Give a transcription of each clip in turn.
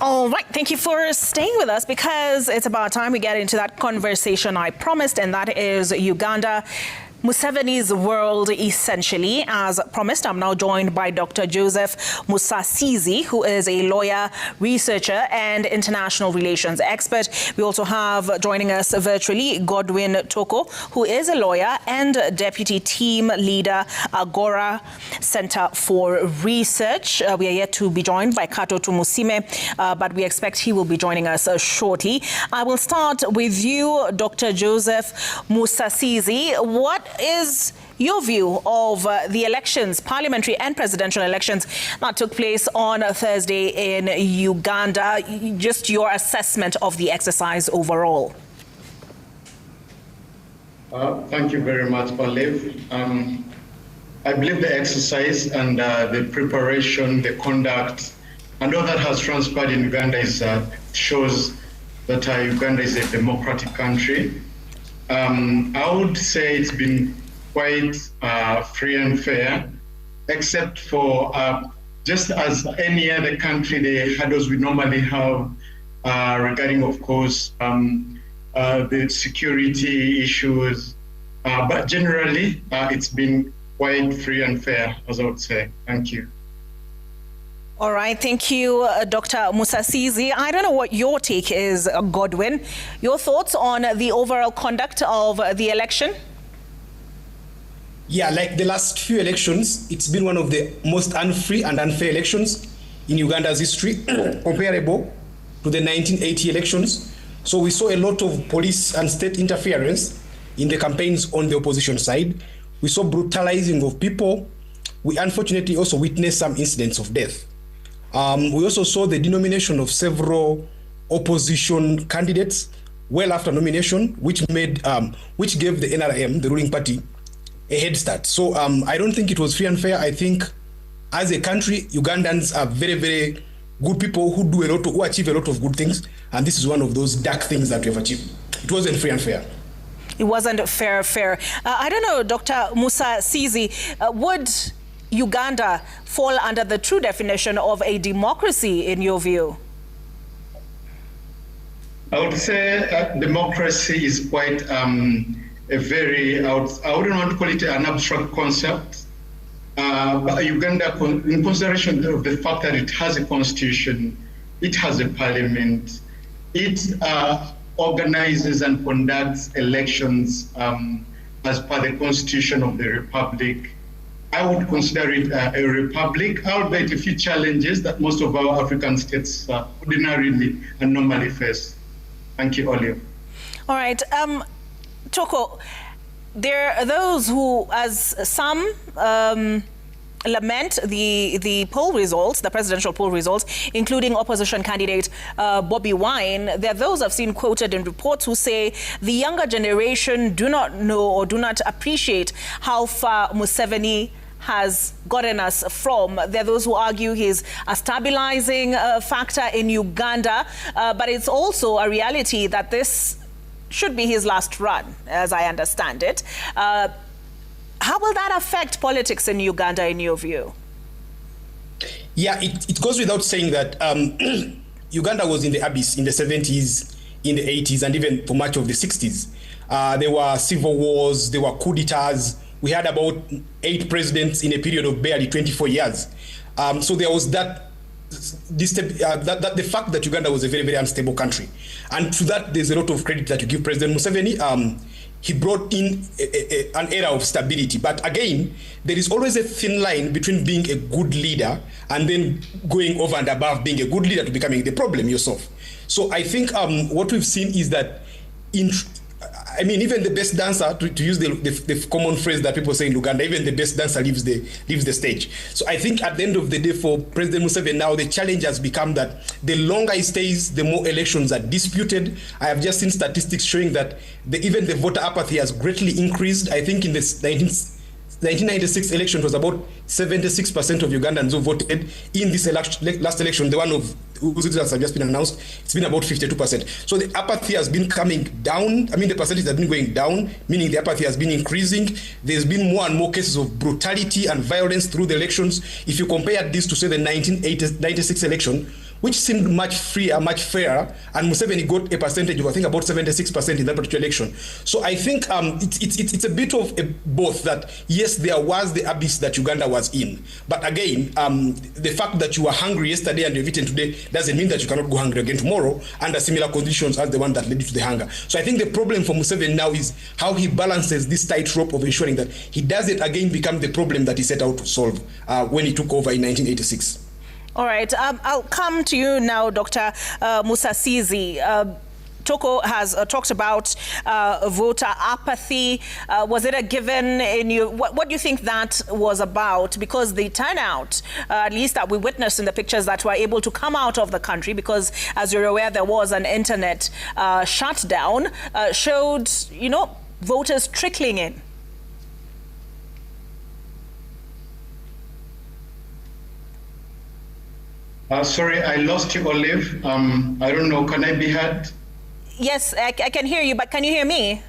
All right, thank you for staying with us because it's about time we get into that conversation I promised, and that is Uganda. Museveni's world, essentially. As promised, I'm now joined by Dr. Joseph Musasizi, who is a lawyer, researcher, and international relations expert. We also have joining us virtually Godwin Toko, who is a lawyer and deputy team leader, Agora Center for Research. We are yet to be joined by Kato Tumusime, but we expect he will be joining us shortly. I will start with you, Dr. Joseph Musasizi. What is your view of the elections, parliamentary and presidential elections that took place on Thursday in Uganda? Just your assessment of the exercise overall. Thank you very much, Olive. I believe the exercise and the preparation, the conduct, and all that has transpired in Uganda shows that Uganda is a democratic country. I would say it's been quite free and fair, except for just as any other country, the hurdles we normally have regarding, of course, the security issues. But generally, it's been quite free and fair, as I would say. Thank you. All right, thank you, Dr. Musasizi. I don't know what your take is, Godwin. Your thoughts on the overall conduct of the election? Yeah, like the last few elections, it's been one of the most unfree and unfair elections in Uganda's history, comparable to the 1980 elections. So we saw a lot of police and state interference in the campaigns on the opposition side. We saw brutalizing of people. We unfortunately also witnessed some incidents of death. We also saw the denomination of several opposition candidates well after nomination, which gave the NRM, the ruling party, a head start. So I don't think it was free and fair. I think as a country, Ugandans are very, very good people who achieve a lot of good things, and this is one of those dark things that we have achieved. It wasn't free and fair. It wasn't fair. I don't know, Dr. Musasizi, would Uganda fall under the true definition of a democracy in your view? I would say democracy is quite a very, I wouldn't want to call it an abstract concept, but Uganda, in consideration of the fact that it has a constitution, it has a parliament, it organizes and conducts elections as per the constitution of the republic. I would consider it a republic, albeit a few challenges that most of our African states ordinarily and normally face. Thank you, Olive. All right. Toko, there are those who, as some lament the poll results, the presidential poll results, including opposition candidate Bobi Wine. There are those I've seen quoted in reports who say the younger generation do not know or do not appreciate how far Museveni has gotten us from. There are those who argue he's a stabilizing factor in Uganda, but it's also a reality that this should be his last run, as I understand it. How will that affect politics in Uganda, in your view? Yeah, it goes without saying that Uganda was in the abyss in the 70s, in the 80s, and even for much of the 60s. There were civil wars, there were coup d'etats. We had about 8 presidents in a period of barely 24 years. So there was the fact that Uganda was a very, very unstable country. And to that, there's a lot of credit that you give President Museveni. He brought in an era of stability. But again, there is always a thin line between being a good leader and then going over and above being a good leader to becoming the problem yourself. So I think what we've seen is that even the best dancer, to use the common phrase that people say in Uganda, even the best dancer leaves the stage. So I think at the end of the day for President Museveni now, the challenge has become that the longer he stays, the more elections are disputed. I have just seen statistics showing that even the voter apathy has greatly increased. I think in the 1996 election, it was about 76% of Ugandans who voted. In this last election, the one of whose results have just been announced, it's been about 52%. So the apathy has been coming down. The percentage has been going down, meaning the apathy has been increasing. There's been more and more cases of brutality and violence through the elections. If you compare this to, say, the 1996 election, which seemed much freer, much fairer, and Museveni got a percentage of, I think, about 76% in that particular election. So I think it's a bit of both, that yes, there was the abyss that Uganda was in, but again, the fact that you were hungry yesterday and you've eaten today doesn't mean that you cannot go hungry again tomorrow under similar conditions as the one that led you to the hunger. So I think the problem for Museveni now is how he balances this tightrope of ensuring that he doesn't again become the problem that he set out to solve when he took over in 1986. All right, I'll come to you now, Dr. Musasizi. Toko has talked about voter apathy. Was it a given in you? What do you think that was about? Because the turnout, at least that we witnessed in the pictures that were able to come out of the country, because as you're aware, there was an internet shutdown, showed, you know, voters trickling in. Sorry, I lost you, Olive. I don't know, can I be heard? Yes, I can hear you, but can you hear me?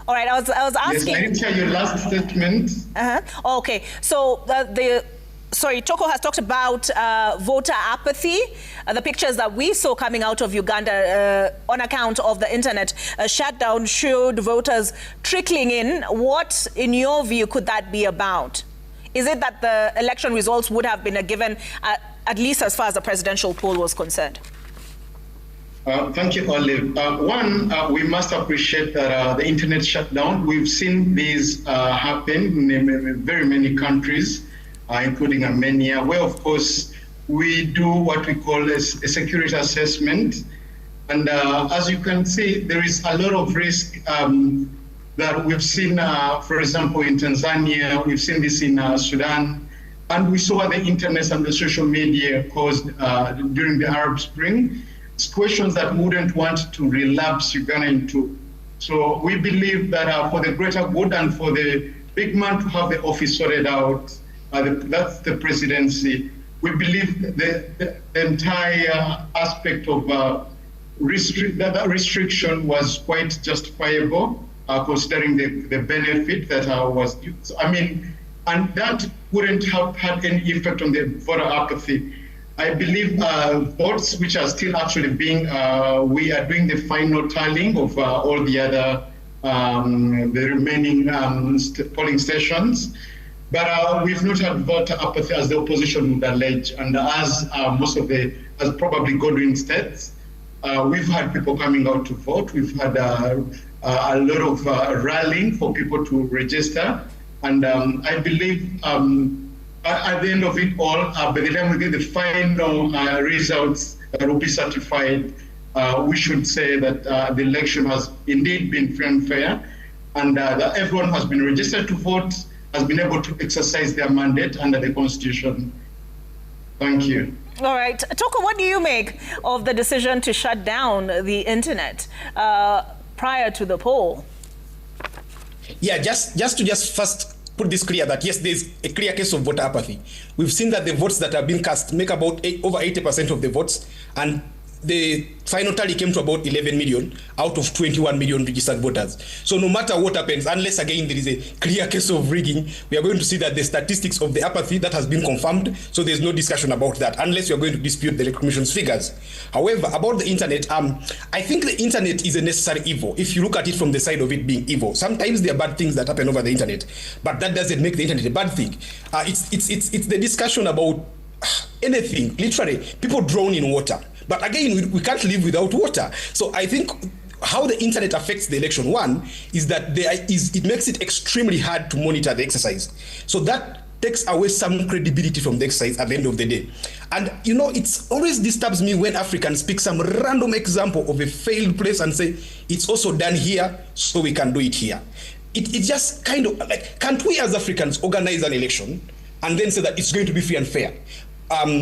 All right, I was asking. Yes, I didn't hear your last statement. Okay, so Toko has talked about voter apathy. The pictures that we saw coming out of Uganda on account of the internet shutdown showed voters trickling in. What, in your view, could that be about? Is it that the election results would have been a given, at least as far as the presidential poll was concerned? Thank you, Olive. We must appreciate that the internet shutdown, we've seen these happen in very many countries, including Armenia, where, of course, we do what we call a security assessment. And as you can see, there is a lot of risk that we've seen, for example, in Tanzania, we've seen this in Sudan, and we saw the internet and the social media caused during the Arab Spring, situations that we wouldn't want to relapse Uganda into. So we believe that for the greater good and for the big man to have the office sorted out, that's the presidency. We believe the entire aspect of that restriction was quite justifiable, considering the benefit that was used. I mean, and that wouldn't have had any effect on the voter apathy. I believe votes which are still actually being, we are doing the final tallying of all the other, the remaining polling stations. But we've not had voter apathy as the opposition would allege. And as as probably Godwin states, we've had people coming out to vote. We've had a lot of rallying for people to register. And I believe at the end of it all, by the time we get the final results that will be certified, we should say that the election has indeed been free and fair, and that everyone who has been registered to vote has been able to exercise their mandate under the Constitution. Thank you. All right. Toko, what do you make of the decision to shut down the internet prior to the poll? Yeah, just to first put this clear that yes, there's a clear case of voter apathy. We've seen that the votes that have been cast make about over 80% of the votes, and the final tally came to about 11 million out of 21 million registered voters. So no matter what happens, unless again there is a clear case of rigging, we are going to see that the statistics of the apathy that has been confirmed, so there's no discussion about that, unless you are going to dispute the Electoral Commission's figures. However, about the internet, I think the internet is a necessary evil, if you look at it from the side of it being evil. Sometimes there are bad things that happen over the internet, but that doesn't make the internet a bad thing. It's the discussion about anything, literally, people drown in water. But again, we can't live without water. So I think how the internet affects the election, one, is that it makes it extremely hard to monitor the exercise. So that takes away some credibility from the exercise at the end of the day. And you know, it's always disturbs me when Africans pick some random example of a failed place and say, it's also done here, so we can do it here. It just kind of like, can't we as Africans organize an election and then say that it's going to be free and fair?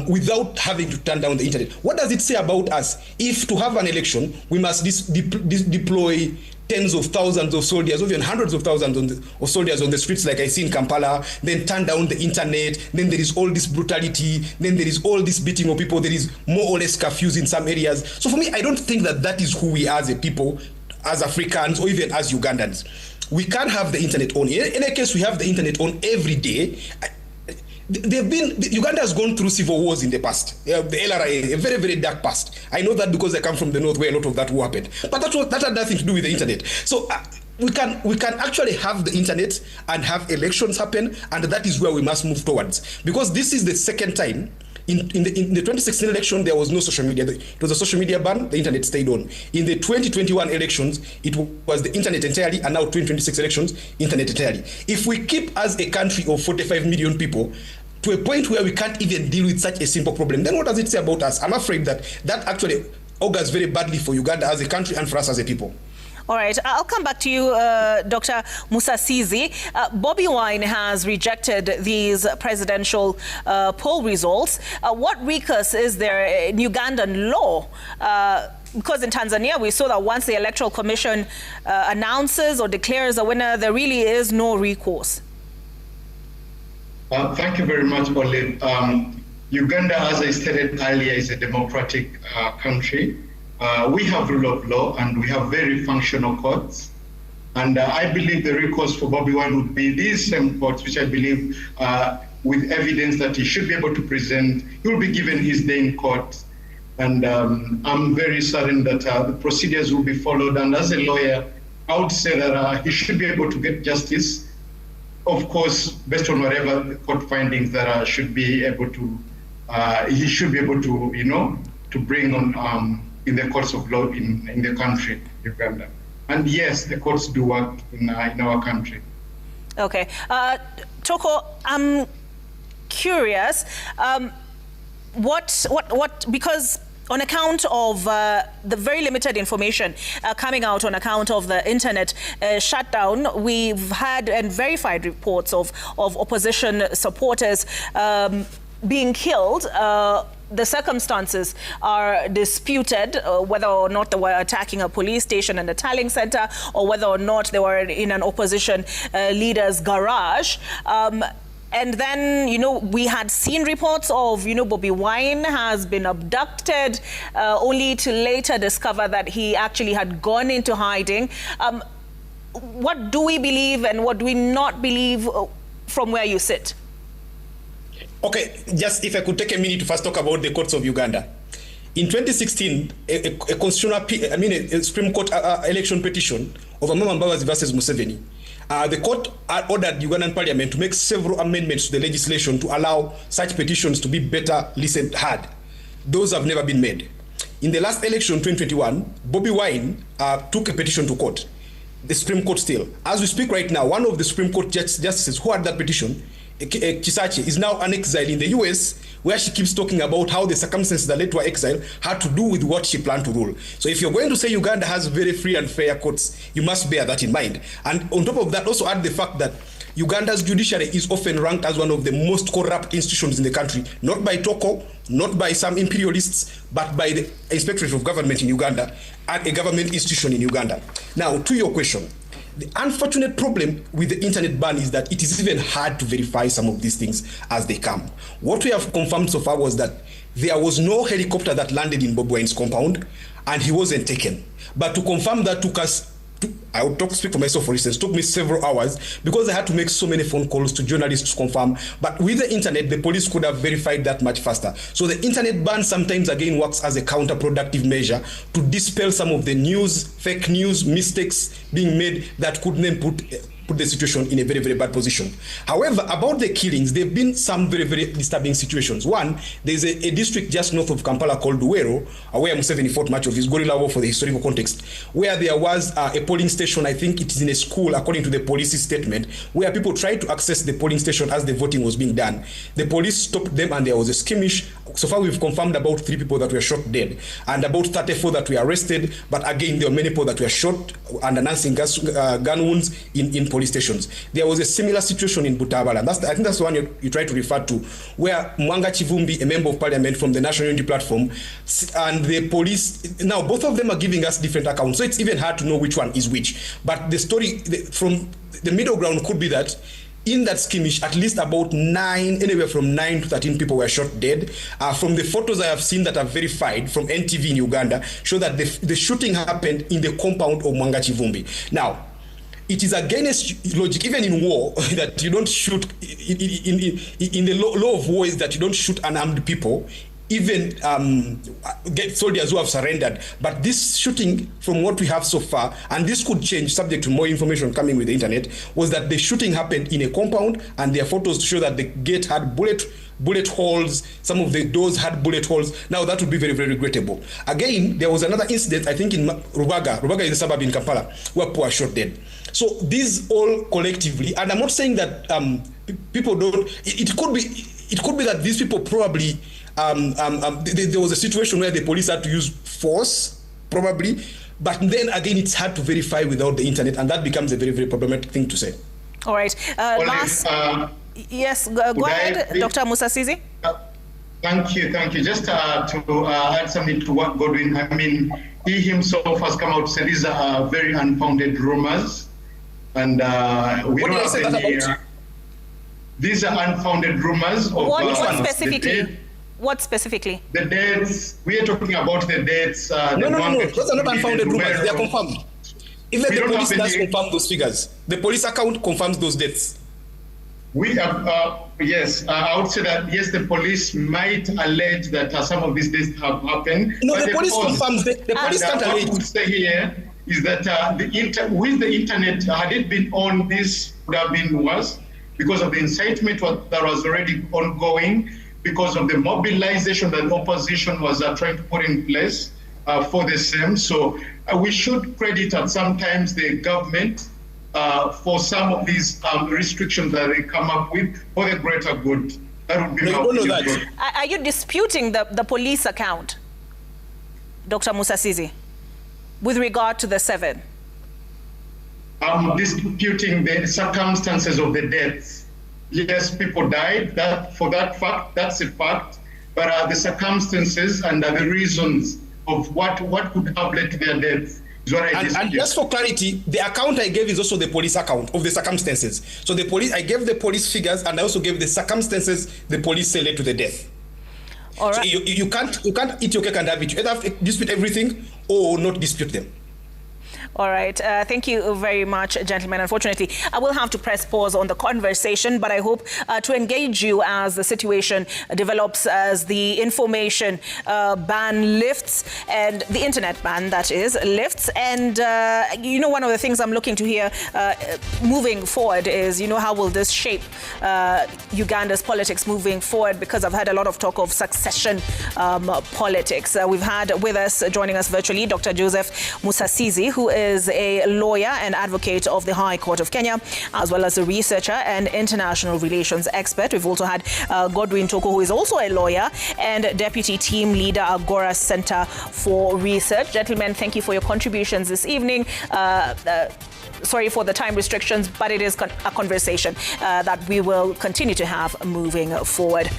Without having to turn down the internet. What does it say about us if to have an election we must deploy tens of thousands of soldiers, or even hundreds of thousands of soldiers on the streets like I see in Kampala, then turn down the internet, then there is all this brutality, then there is all this beating of people, there is more or less curfews in some areas. So for me, I don't think that is who we are as a people, as Africans, or even as Ugandans. We can't have the internet on. In any case, we have the internet on every day. Uganda has gone through civil wars in the past. The LRA, a very, very dark past. I know that because I come from the north where a lot of that war happened. But that had nothing to do with the internet. So we can actually have the internet and have elections happen, and that is where we must move towards. Because this is the second time. In the 2016 election, there was no social media. It was a social media ban. The internet stayed on. In the 2021 elections, it was the internet entirely, and now 2026 elections, internet entirely. If we keep as a country of 45 million people to a point where we can't even deal with such a simple problem, then what does it say about us? I'm afraid that actually augurs very badly for Uganda as a country and for us as a people. All right, I'll come back to you, Dr. Musasizi. Bobi Wine has rejected these presidential poll results. What recourse is there in Ugandan law? Because in Tanzania, we saw that once the Electoral Commission announces or declares a winner, there really is no recourse. Thank you very much, Olive. Uganda, as I stated earlier, is a democratic country. We have rule of law and we have very functional courts. And I believe the recourse for Bobi Wine would be these same courts, which I believe with evidence that he should be able to present, he will be given his day in court. And I'm very certain that the procedures will be followed. And as a lawyer, I would say that he should be able to get justice, of course, based on whatever court findings that should be able to, he should be able to, to bring on in the courts of law in the country, Uganda. And yes, the courts do work in our country. Okay. Toko, I'm curious, because on account of the very limited information coming out on account of the internet shutdown, we've had and verified reports of opposition supporters being killed. The circumstances are disputed, whether or not they were attacking a police station and a tallying center, or whether or not they were in an opposition leader's garage. And then, we had seen reports of, Bobi Wine has been abducted, only to later discover that he actually had gone into hiding. What do we believe and what do we not believe from where you sit? Okay, just if I could take a minute to first talk about the courts of Uganda. In 2016, a Supreme Court election petition of Amama Mbabazi versus Museveni, the court ordered Ugandan Parliament to make several amendments to the legislation to allow such petitions to be better listened, heard. Those have never been made. In the last election, 2021, Bobi Wine took a petition to court, the Supreme Court still. As we speak right now, one of the Supreme Court justices who had that petition, Chisache, is now an exile in the US, where she keeps talking about how the circumstances that led to her exile had to do with what she planned to rule. So if you're going to say Uganda has very free and fair courts, you must bear that in mind. And on top of that, also add the fact that Uganda's judiciary is often ranked as one of the most corrupt institutions in the country, not by Toko, not by some imperialists, but by the Inspectorate of Government in Uganda and a government institution in Uganda. Now, to your question, the unfortunate problem with the internet ban is that it is even hard to verify some of these things as they come. What we have confirmed so far was that there was no helicopter that landed in Bobi Wine's compound and he wasn't taken. But to confirm that took us, I would speak for myself, for instance, took me several hours because I had to make so many phone calls to journalists to confirm. But with the internet, the police could have verified that much faster. So the internet ban sometimes again works as a counterproductive measure to dispel some of the news, fake news, mistakes being made that could then put the situation in a very, very bad position. However, about the killings, there have been some very, very disturbing situations. One, there's a district just north of Kampala called Duwero, where Museveni fought much of his guerrilla war for the historical context, where there was a polling station, I think it is in a school, according to the police's statement, where people tried to access the polling station as the voting was being done. The police stopped them and there was a skirmish. So far, we've confirmed about 3 people that were shot dead and about 34 that were arrested. But again, there were many people that were shot and announcing gun wounds in police stations. There was a similar situation in Butabala. I think that's the one you try to refer to, where Mwanga Chivumbi, a member of parliament from the National Unity Platform, and the police, now both of them are giving us different accounts. So it's even hard to know which one is which. But the story from the middle ground could be that in that skirmish, at least about anywhere from 9 to 13 people were shot dead. From the photos I have seen that are verified from NTV in Uganda, show that the shooting happened in the compound of Mwanga Chivumbi. Now, it is against logic, even in war, that you don't shoot, in the law of war is that you don't shoot unarmed people, even get soldiers who have surrendered. But this shooting, from what we have so far, and this could change subject to more information coming with the internet, was that the shooting happened in a compound, and there are photos to show that the gate had bullet holes, some of the doors had bullet holes. Now that would be very, very regrettable. Again, there was another incident, I think in Rubaga is a suburb in Kampala, where people were shot dead. So these all collectively, and I'm not saying that people don't, it could be that these people probably, there was a situation where the police had to use force, probably, but then again, it's hard to verify without the internet, and that becomes a very, very problematic thing to say. All right. Yes, go ahead, Dr. Musasizi. Thank you. Just to add something to what Godwin, I mean, he himself has come out to say these are very unfounded rumors, and we what don't have say that about? These are unfounded rumors. What specifically? What specifically? The dates. We are talking about the dates. No. Those are not unfounded rumors. They are confirmed. Even the police does confirm those figures. The police account confirms those dates. We have, yes, I would say that, yes, the police might allege that some of these dates have happened. No, the police confirms. The police can't allege. What I would say here is that with the internet, had it been on, this would have been worse because of the incitement that was already ongoing, because of the mobilization that the opposition was trying to put in place for the same. So we should credit at sometimes the government for some of these restrictions that they come up with for the greater good. That would be my opinion. Are you disputing the police account, Dr. Musasizi, with regard to the 7? I'm disputing the circumstances of the deaths. Yes, people died. For that fact, that's a fact. But the circumstances and the reasons of what could have led to their deaths is what I dispute. And just for clarity, the account I gave is also the police account of the circumstances. So the police, I gave the police figures, and I also gave the circumstances the police say led to the death. All right. So you can't eat your cake and have it. You either have to dispute everything or not dispute them. All right. Thank you very much, gentlemen. Unfortunately, I will have to press pause on the conversation, but I hope to engage you as the situation develops, as the information ban lifts, and the internet ban, that is, lifts. And, one of the things I'm looking to hear moving forward is, how will this shape Uganda's politics moving forward? Because I've had a lot of talk of succession politics. We've had with us, joining us virtually, Dr. Joseph Musasizi, who is a lawyer and advocate of the High Court of Kenya, as well as a researcher and international relations expert. We've also had Godwin Toko, who is also a lawyer and deputy team leader, Agora Center for Research. Gentlemen, thank you for your contributions this evening. Sorry for the time restrictions, but it is a conversation that we will continue to have moving forward.